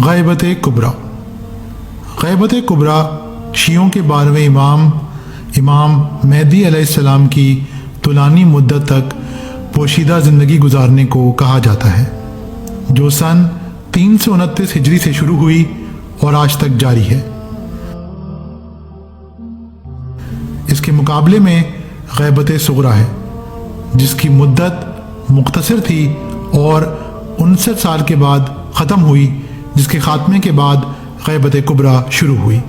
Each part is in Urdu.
غیبت کبریٰ۔ غیبت کبریٰ شیعوں کے 12ویں امام مہدی علیہ السلام کی طولانی مدت تک پوشیدہ زندگی گزارنے کو کہا جاتا ہے، جو سن 329 ہجری سے شروع ہوئی اور آج تک جاری ہے۔ اس کے مقابلے میں غیبت صغریٰ ہے، جس کی مدت مختصر تھی اور 59 سال کے بعد ختم ہوئی، جس کے خاتمے کے بعد غیبت کبریٰ شروع ہوئی۔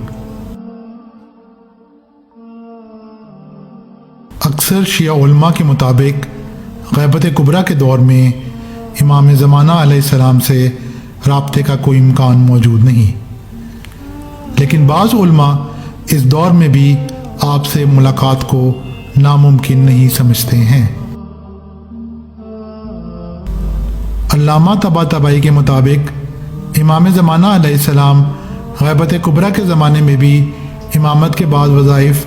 اکثر شیعہ علماء کے مطابق غیبت کبریٰ کے دور میں امام زمانہ علیہ السلام سے رابطے کا کوئی امکان موجود نہیں، لیکن بعض علماء اس دور میں بھی آپ سے ملاقات کو ناممکن نہیں سمجھتے ہیں۔ علامہ طباطبائی کے مطابق امام زمانہ علیہ السلام غیبت کبریٰ کے زمانے میں بھی امامت کے بعض وظائف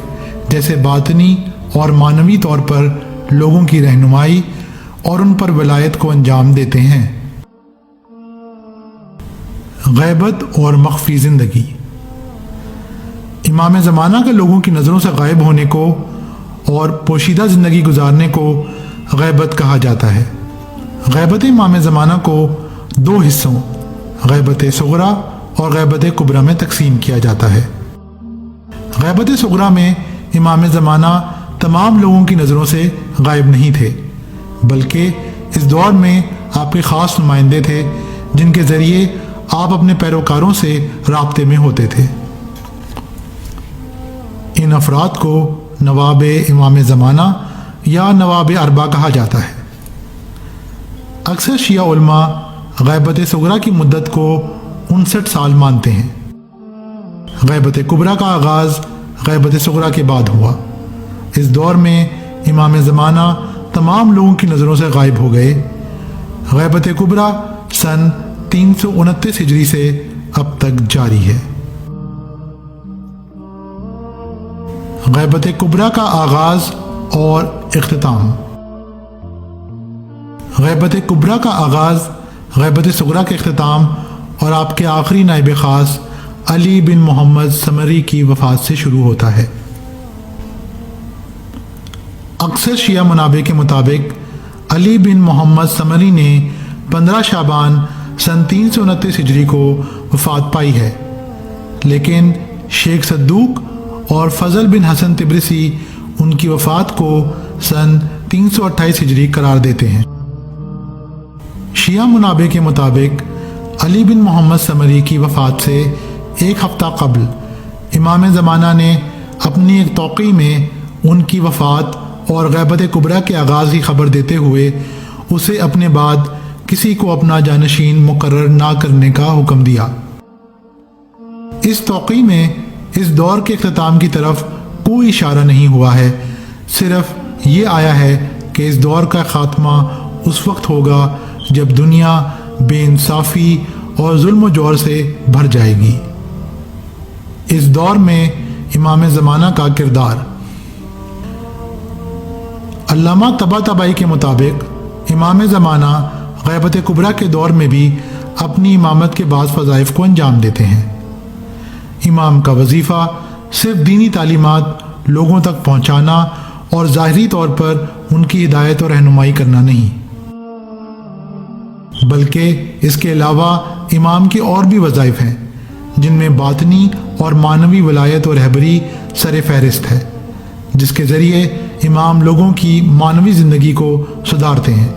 جیسے باطنی اور معنوی طور پر لوگوں کی رہنمائی اور ان پر ولایت کو انجام دیتے ہیں۔ غیبت اور مخفی زندگی۔ امام زمانہ کے لوگوں کی نظروں سے غائب ہونے کو اور پوشیدہ زندگی گزارنے کو غیبت کہا جاتا ہے۔ غیبت امام زمانہ کو 2 حصوں غیبت صغریٰ اور غیبت کبریٰ میں تقسیم کیا جاتا ہے۔ غیبت صغریٰ میں امام زمانہ تمام لوگوں کی نظروں سے غائب نہیں تھے، بلکہ اس دور میں آپ کے خاص نمائندے تھے جن کے ذریعے آپ اپنے پیروکاروں سے رابطے میں ہوتے تھے۔ ان افراد کو نواب امام زمانہ یا نواب اربع کہا جاتا ہے۔ اکثر شیعہ علماء غیبت صغریٰ کی مدت کو 59 سال مانتے ہیں۔ غیبت کبریٰ کا آغاز غیبت صغریٰ کے بعد ہوا۔ اس دور میں امام زمانہ تمام لوگوں کی نظروں سے غائب ہو گئے۔ غیبت کبریٰ سن 329 ہجری سے اب تک جاری ہے۔ غیبت کبریٰ کا آغاز اور اختتام۔ غیبت کبریٰ کا آغاز غیبت صغریٰ کے اختتام اور آپ کے آخری نائب خاص علی بن محمد سمری کی وفات سے شروع ہوتا ہے۔ اکثر شیعہ منابع کے مطابق علی بن محمد سمری نے 15 شعبان سن 329 ہجری کو وفات پائی ہے، لیکن شیخ صدوق اور فضل بن حسن طبرسی ان کی وفات کو سن 328 ہجری قرار دیتے ہیں۔ شیعہ منابع کے مطابق علی بن محمد سمری کی وفات سے 1 ہفتہ قبل امام زمانہ نے اپنی ایک توقیع میں ان کی وفات اور غیبت کبریٰ کے آغاز کی خبر دیتے ہوئے اسے اپنے بعد کسی کو اپنا جانشین مقرر نہ کرنے کا حکم دیا۔ اس توقیع میں اس دور کے اختتام کی طرف کوئی اشارہ نہیں ہوا ہے، صرف یہ آیا ہے کہ اس دور کا خاتمہ اس وقت ہوگا جب دنیا بے انصافی اور ظلم و جور سے بھر جائے گی۔ اس دور میں امام زمانہ کا کردار۔ علامہ طباطبائی کے مطابق امام زمانہ غیبت کبریٰ کے دور میں بھی اپنی امامت کے بعض وظائف کو انجام دیتے ہیں۔ امام کا وظیفہ صرف دینی تعلیمات لوگوں تک پہنچانا اور ظاہری طور پر ان کی ہدایت اور رہنمائی کرنا نہیں، بلکہ اس کے علاوہ امام کے اور بھی وظائف ہیں جن میں باطنی اور معنوی ولایت اور رہبری سر فہرست ہے، جس کے ذریعے امام لوگوں کی معنوی زندگی کو سدھارتے ہیں۔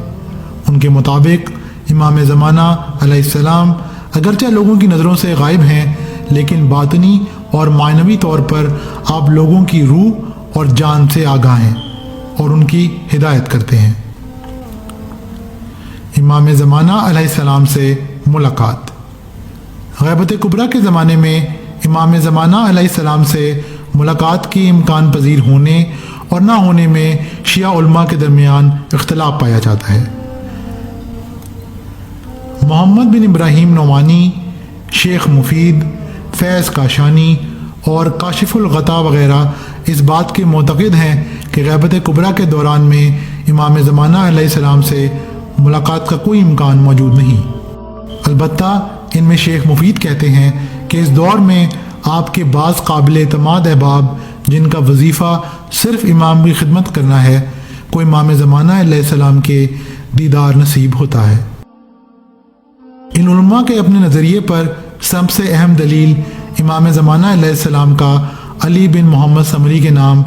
ان کے مطابق امام زمانہ علیہ السلام اگرچہ لوگوں کی نظروں سے غائب ہیں، لیکن باطنی اور معنوی طور پر آپ لوگوں کی روح اور جان سے آگاہ ہیں اور ان کی ہدایت کرتے ہیں۔ امام زمانہ علیہ السلام سے ملاقات۔ غیبت کبریٰ کے زمانے میں امام زمانہ علیہ السلام سے ملاقات کے امکان پذیر ہونے اور نہ ہونے میں شیعہ علماء کے درمیان اختلاف پایا جاتا ہے۔ محمد بن ابراہیم نعمانی، شیخ مفید، فیض کاشانی اور کاشف الغطا وغیرہ اس بات کے معتقد ہیں کہ غیبت کبریٰ کے دوران میں امام زمانہ علیہ السلام سے ملاقات کا کوئی امکان موجود نہیں۔ البتہ ان میں شیخ مفید کہتے ہیں کہ اس دور میں آپ کے بعض قابل اعتماد احباب جن کا وظیفہ صرف امام کی خدمت کرنا ہے کو امام زمانہ علیہ السلام کے دیدار نصیب ہوتا ہے۔ ان علماء کے اپنے نظریے پر سب سے اہم دلیل امام زمانہ علیہ السلام کا علی بن محمد سمری کے نام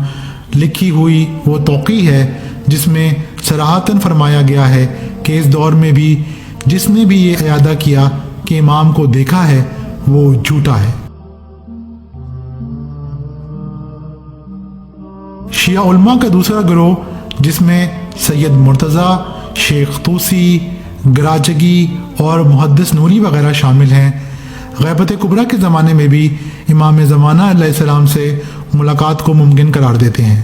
لکھی ہوئی وہ توقیع ہے جس میں صراحتاً فرمایا گیا ہے کہ اس دور میں بھی جس نے بھی یہ اعادہ کیا کہ امام کو دیکھا ہے وہ جھوٹا ہے۔ شیعہ علماء کا دوسرا گروہ جس میں سید مرتضیٰ، شیخ طوسی، گراجگی اور محدث نوری وغیرہ شامل ہیں، غیبت کبریٰ کے زمانے میں بھی امام زمانہ علیہ السلام سے ملاقات کو ممکن قرار دیتے ہیں۔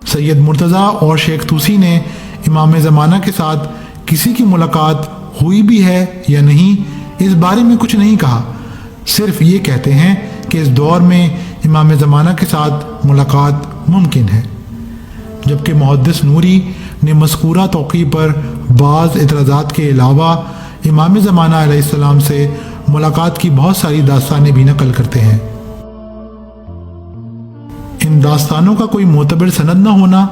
سید مرتضیٰ اور شیخ طوسی نے امام زمانہ کے ساتھ کسی کی ملاقات ہوئی بھی ہے یا نہیں اس بارے میں کچھ نہیں کہا، صرف یہ کہتے ہیں کہ اس دور میں امام زمانہ کے ساتھ ملاقات ممکن ہے، جبکہ محدث نوری نے مذکورہ توقیع پر بعض اعتراضات کے علاوہ امام زمانہ علیہ السلام سے ملاقات کی بہت ساری داستانیں بھی نقل کرتے ہیں۔ ان داستانوں کا کوئی معتبر سند نہ ہونا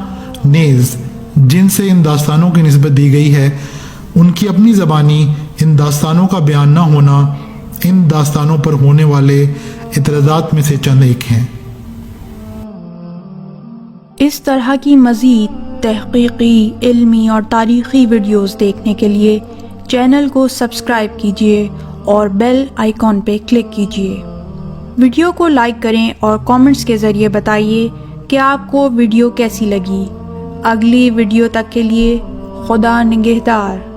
نیز جن سے ان داستانوں کی نسبت دی گئی ہے ان کی اپنی زبانی ان داستانوں کا بیان نہ ہونا ان داستانوں پر ہونے والے اعتراضات میں سے چند ایک ہیں۔ اس طرح کی مزید تحقیقی، علمی اور تاریخی ویڈیوز دیکھنے کے لیے چینل کو سبسکرائب کیجیے اور بیل آئیکن پہ کلک کیجیے۔ ویڈیو کو لائک کریں اور کامنٹس کے ذریعے بتائیے کہ آپ کو ویڈیو کیسی لگی۔ اگلی ویڈیو تک کے لیے خدا نگہدار۔